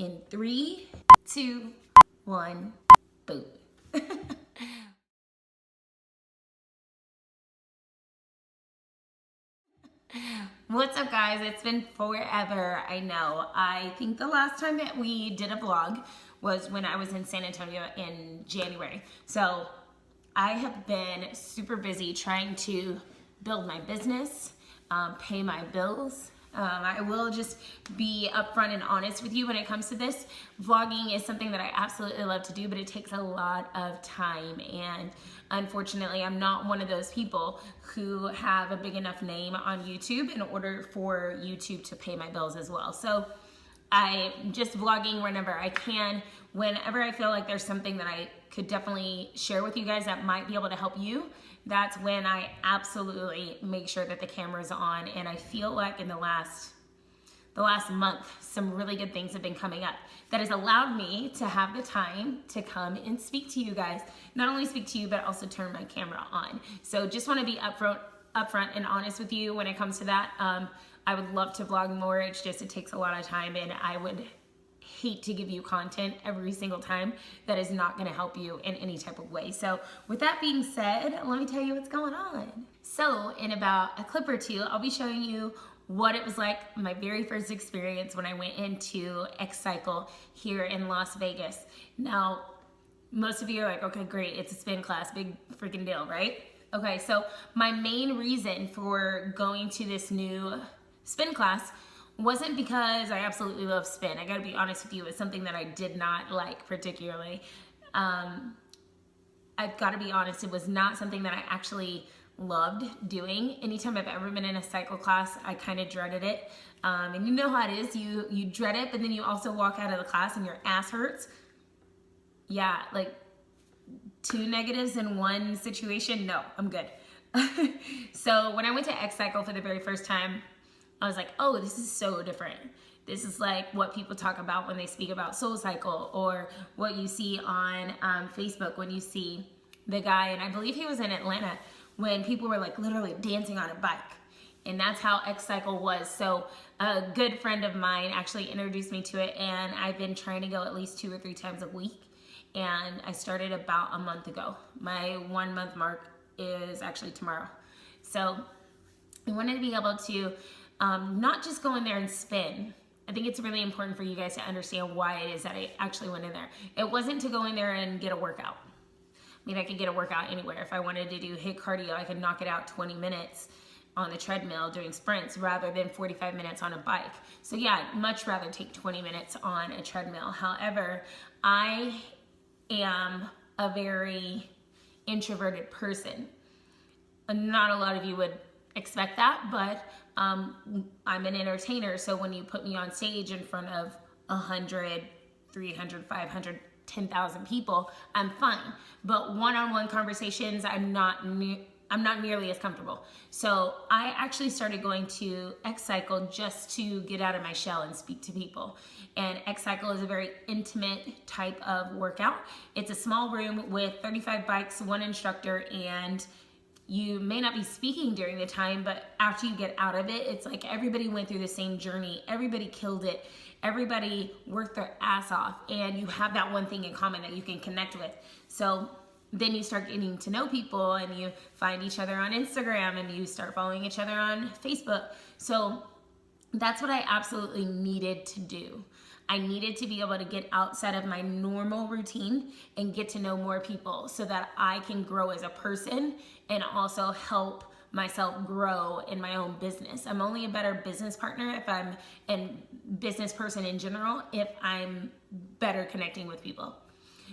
in 3, 2, 1, boom. What's up, guys? It's been forever, I know. I think the last time that we did a vlog was when I was in San Antonio in January. So I have been super busy trying to build my business, pay my bills. I will just be upfront and honest with you when it comes to this. Vlogging is something that I absolutely love to do, but it takes a lot of time. And unfortunately, I'm not one of those people who have a big enough name on YouTube in order for YouTube to pay my bills as well. So I'm just vlogging whenever I can, whenever I feel like there's something that I could definitely share with you guys that might be able to help you. That's when I absolutely make sure that the camera's on. And I feel like in the last month, some really good things have been coming up that has allowed me to have the time to come and speak to you guys. Not only speak to you, but also turn my camera on. So just want to be upfront and honest with you when it comes to that. I would love to vlog more. It's just, it takes a lot of time, and I would hate to give you content every single time that is not going to help you in any type of way. So with that being said, let me tell you what's going on. So in about a clip or two, I'll be showing you what it was like, my very first experience when I went into X-Cycle here in Las Vegas. Now, most of you are like, okay, great, it's a spin class, big freaking deal, right? Okay, so my main reason for going to this new spin class wasn't because I absolutely love spin. I gotta be honest with you, it's something that I did not like particularly. I've gotta be honest, it was not something that I actually loved doing. Anytime I've ever been in a cycle class, I kind of dreaded it. And you know how it is, you dread it, but then you also walk out of the class and your ass hurts. Yeah, like 2 negatives in one situation, no, I'm good. So when I went to X-Cycle for the very first time, I was like, oh, this is so different. This is like what people talk about when they speak about Soul Cycle, or what you see on Facebook when you see the guy, and I believe he was in Atlanta, when people were like literally dancing on a bike. And that's how X-Cycle was. So a good friend of mine actually introduced me to it, and I've been trying to go at least 2 or 3 times a week. And I started about a month ago. My 1 month mark is actually tomorrow. So I wanted to be able to not just go in there and spin. I think it's really important for you guys to understand why it is that I actually went in there. It wasn't to go in there and get a workout. I mean, I could get a workout anywhere. If I wanted to do HIIT cardio, I could knock it out 20 minutes on the treadmill doing sprints rather than 45 minutes on a bike. So yeah, I'd much rather take 20 minutes on a treadmill. However, I am a very introverted person. Not a lot of you would expect that, but I'm an entertainer. So when you put me on stage in front of 100, 300, 500, 10,000 people, I'm fine. But one-on-one conversations, I'm not nearly as comfortable. So I actually started going to X-Cycle just to get out of my shell and speak to people. And X-Cycle is a very intimate type of workout. It's a small room with 35 bikes, 1 instructor, and you may not be speaking during the time, but after you get out of it, it's like everybody went through the same journey. Everybody killed it. Everybody worked their ass off, and you have that one thing in common that you can connect with. So then you start getting to know people, and you find each other on Instagram, and you start following each other on Facebook. So that's what I absolutely needed to do. I needed to be able to get outside of my normal routine and get to know more people so that I can grow as a person and also help myself grow in my own business. I'm only a better business partner if I'm a business person in general, if I'm better connecting with people.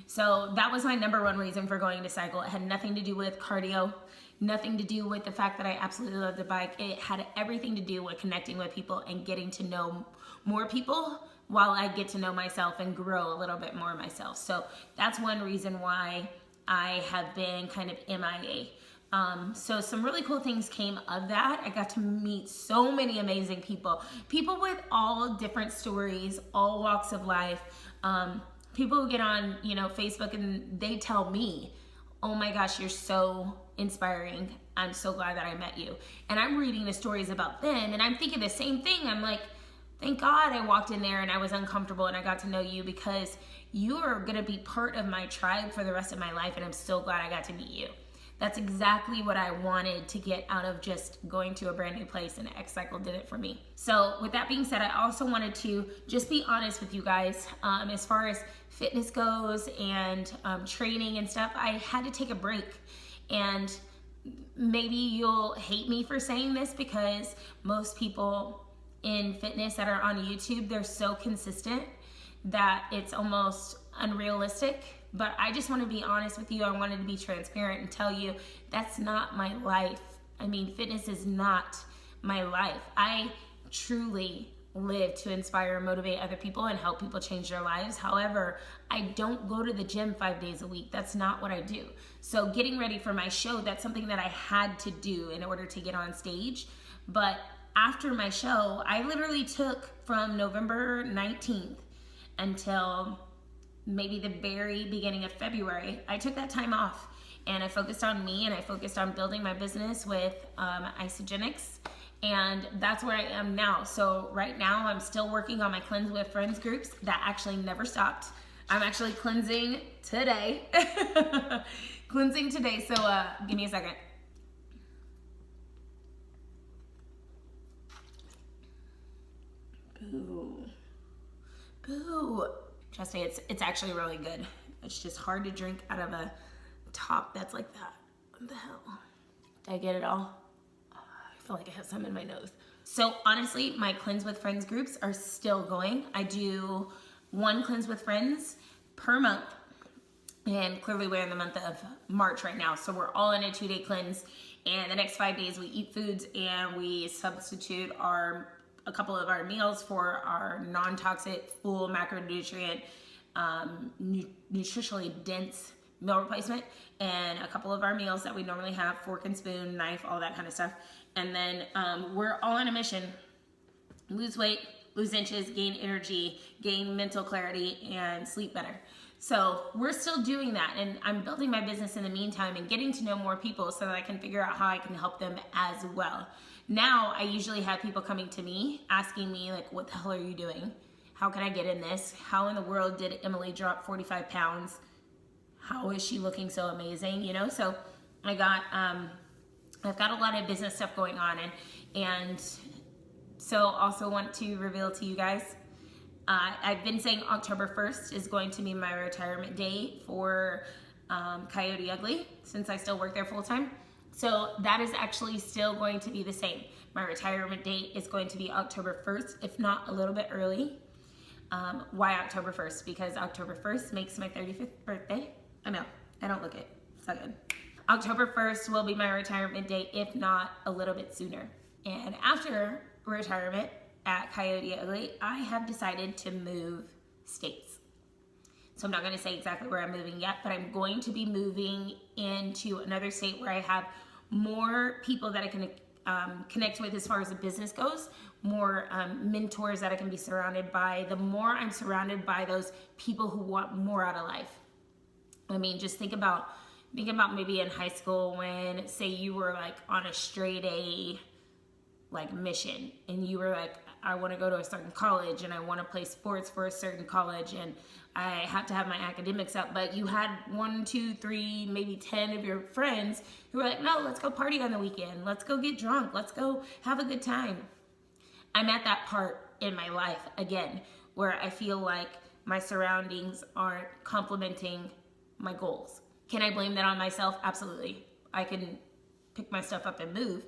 So that was my #1 reason for going to cycle. It had nothing to do with cardio, nothing to do with the fact that I absolutely love the bike. It had everything to do with connecting with people and getting to know more people while I get to know myself and grow a little bit more myself. So that's one reason why I have been kind of MIA. So some really cool things came of that. I got to meet so many amazing people with all different stories, all walks of life. People who get on, Facebook, and they tell me, oh my gosh, you're so inspiring. I'm so glad that I met you. And I'm reading the stories about them, and I'm thinking the same thing. I'm like, Thank God I walked in there and I was uncomfortable and I got to know you, because you are gonna be part of my tribe for the rest of my life, and I'm so glad I got to meet you. That's exactly what I wanted to get out of just going to a brand new place, and X Cycle did it for me. So with that being said, I also wanted to just be honest with you guys. As far as fitness goes and training and stuff, I had to take a break. And maybe you'll hate me for saying this, because most people in fitness that are on YouTube, they're so consistent that it's almost unrealistic. But I just want to be honest with you. I wanted to be transparent and tell you that's not my life. I mean, fitness is not my life. I truly live to inspire and motivate other people and help people change their lives. However, I don't go to the gym 5 days a week. That's not what I do. So getting ready for my show, that's something that I had to do in order to get on stage. But after my show, I literally took from November 19th until maybe the very beginning of February, I took that time off and I focused on me, and I focused on building my business with Isogenics, and that's where I am now. So right now I'm still working on my Cleanse with Friends groups. That actually never stopped. I'm actually cleansing today. Cleansing today, so give me a second. Boo. Boo. Trust me, it's actually really good. It's just hard to drink out of a top that's like that. What the hell? Did I get it all? Oh, I feel like I have some in my nose. So honestly, my Cleanse with Friends groups are still going. I do one Cleanse with Friends per month. And clearly we're in the month of March right now. So we're all in a 2-day cleanse. And the next 5 days we eat foods and we substitute a couple of our meals for our non-toxic, full macronutrient, nutritionally dense meal replacement, and a couple of our meals that we normally have, fork and spoon, knife, all that kind of stuff. And then we're all on a mission: lose weight, lose inches, gain energy, gain mental clarity, and sleep better. So we're still doing that, and I'm building my business in the meantime and getting to know more people so that I can figure out how I can help them as well. Now, I usually have people coming to me asking me, like, what the hell are you doing? How can I get in this? How in the world did Emily drop 45 pounds? How is she looking so amazing? You know, so I've got a lot of business stuff going on, and so also want to reveal to you guys, I've been saying October 1st is going to be my retirement date for Coyote Ugly, since I still work there full time. So that is actually still going to be the same. My retirement date is going to be October 1st, if not a little bit early. Why October 1st? Because October 1st makes my 35th birthday. I know, I don't look it, it's not good. October 1st will be my retirement date, if not a little bit sooner. And after retirement at Coyote Ugly, I have decided to move states. So I'm not going to say exactly where I'm moving yet, but I'm going to be moving into another state where I have more people that I can connect with as far as the business goes, more mentors that I can be surrounded by. The more I'm surrounded by those people who want more out of life. I mean, just think about maybe in high school when, say, you were like on a straight A like mission, and you were like, I want to go to a certain college and I want to play sports for a certain college and I have to have my academics up, but you had 1, 2, 3, maybe 10 of your friends who were like, no, let's go party on the weekend. Let's go get drunk. Let's go have a good time. I'm at that part in my life again, where I feel like my surroundings aren't complementing my goals. Can I blame that on myself? Absolutely. I can pick my stuff up and move.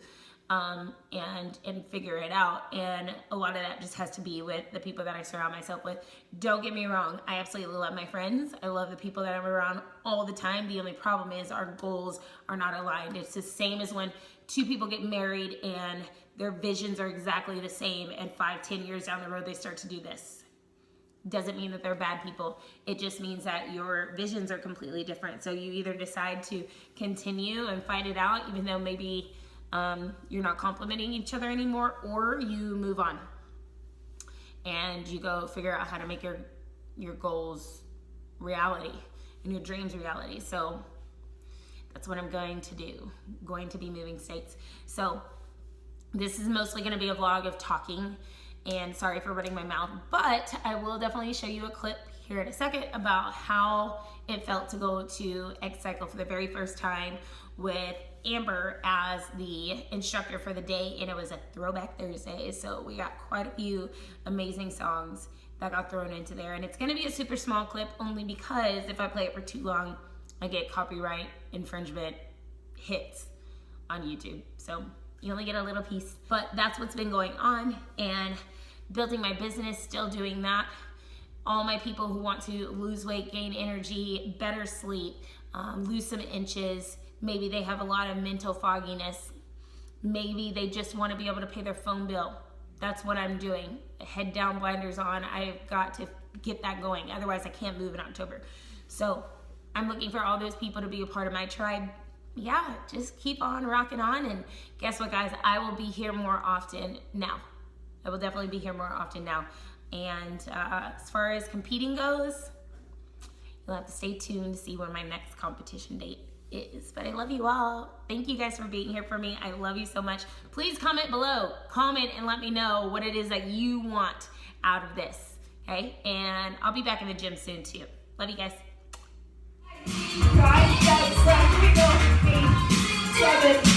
And figure it out, and a lot of that just has to be with the people that I surround myself with. Don't get me wrong, I absolutely love my friends. I love the people that I'm around all the time. The only problem is our goals are not aligned. It's the same as when two people get married and their visions are exactly the same, and 5, 10 years down the road they start to do this. Doesn't mean that they're bad people. It just means that your visions are completely different. So you either decide to continue and fight it out, even though maybe you're not complimenting each other anymore, or you move on and you go figure out how to make your goals reality and your dreams reality. So that's what I'm going to do. I'm going to be moving states. So this is mostly going to be a vlog of talking And sorry for running my mouth, but I will definitely show you a clip here in a second about how it felt to go to X Cycle for the very first time with Amber as the instructor for the day, and it was a throwback Thursday, so we got quite a few amazing songs that got thrown into there. And it's gonna be a super small clip only because if I play it for too long, I get copyright infringement hits on YouTube. So you only get a little piece, but that's what's been going on, and building my business, still doing that. All my people who want to lose weight, gain energy, better sleep, lose some inches, maybe they have a lot of mental fogginess, maybe they just want to be able to pay their phone bill. That's what I'm doing. Head down, blinders on. I've got to get that going. Otherwise I can't move in October. So I'm looking for all those people to be a part of my tribe. Yeah, just keep on rocking on. And guess what, guys? I will be here more often now. I will definitely be here more often now. And as far as competing goes, you'll have to stay tuned to see when my next competition date is. But I love you all. Thank you guys for being here for me. I love you so much. Please comment below. Comment and let me know what it is that you want out of this. Okay? And I'll be back in the gym soon too. Love you guys. 5, 6, 7